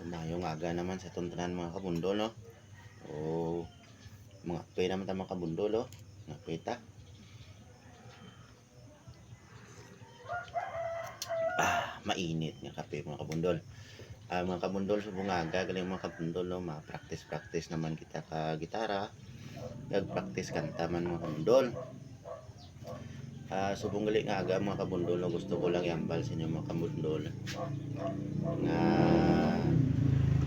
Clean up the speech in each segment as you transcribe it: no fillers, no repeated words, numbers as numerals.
Umayong aga naman sa tuntunan mga kabundol, no? O mga pay naman ta mga kabundol, no? Mga pay ta. Mainit nga kape mga kabundol. Mga kabundol sa bungaga, galing mga kabundol, no? Ma-practice naman kita ka gitara. Nag-practice kanta man mga kabundol. Subong gali nga aga mga kabundol, no? Gusto ko lang iambal sa inyo mga kabundol nga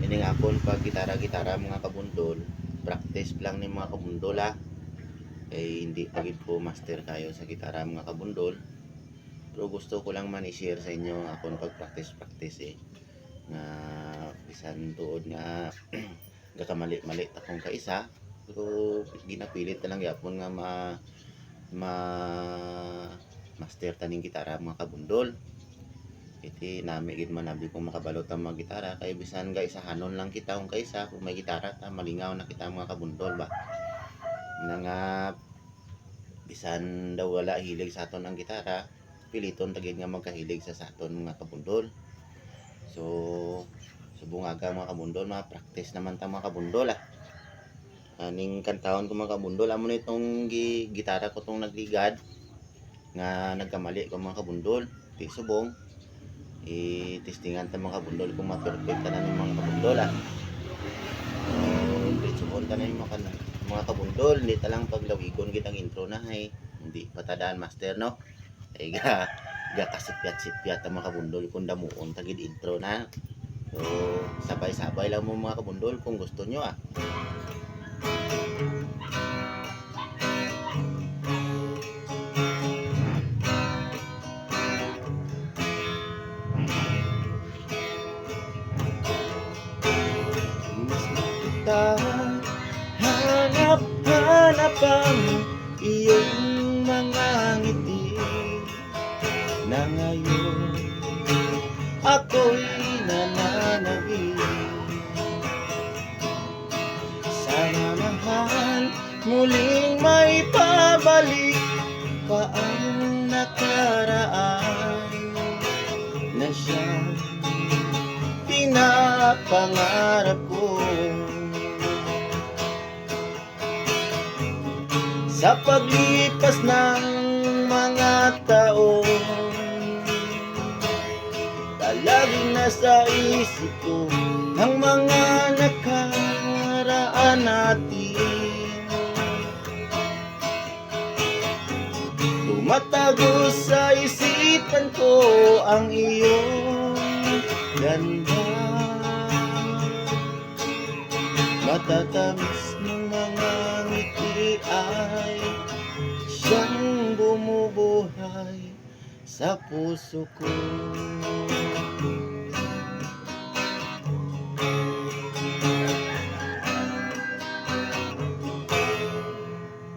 ini nga akon pag gitara mga kabundol, practice lang ni mga kabundol hindi pagid ko master kayo sa gitara mga kabundol, pero gusto ko lang man i-share sa inyo akon pag practice nga bisan tuod nga gakamali-mali akong kaisa, pero ginapilit na lang yapon nga master taning gitara mga kabundol. Iti nami gid man abi kong makabalot ang mga gitara kay bisan guys hanon lang kita kung kaisa kung may gitara ta malingaw na kita mga kabundol ba na nga bisan daw wala hilig sa aton ang gitara, piliton tagid nga magkahilig sa aton mga kabundol. So bungaga mga kabundol, ma-practice naman ta mga kabundol aning kantahon ko mga kabundol, amo nitong gitara ko tong nagligad nga nagkamali ko mga kabundol, ti subong i-testingan ta mga kabundol kung ma-perfect na ng mga kabundol subon ta na yung mga kabundol, hindi talang paglawigon kitang intro na hindi patadaan master, no? Ay kasipyat ang mga kabundol kung damuon tagid intro na. So sabay-sabay lang mo mga kabundol kung gusto nyo Hanap ang iyong mga ngiti na ngayon ako'y nananabik. Sana mahal muling may pabalik pa ang nakaraan na siyang pinapangarap ko. Sa paglipas ng mga taon, palaging nasa isip ko ang mga nakaraan natin. Tumatago sa isipan ko ang iyong ganda, matatamis ng mga ngiti ay siyang bumubuhay sa puso ko.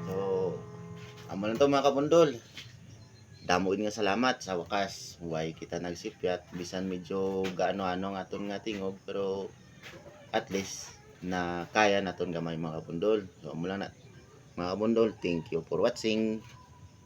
So, amo lang to mga kabundol. Damuin nga salamat sa wakas. Huwag kita nagsipyat. Bisan medyo gaano-ano nga aton nga tingog, pero at least na kaya naton gamay mga kabundol. So, amo lang na mga kabundol. Thank you for watching.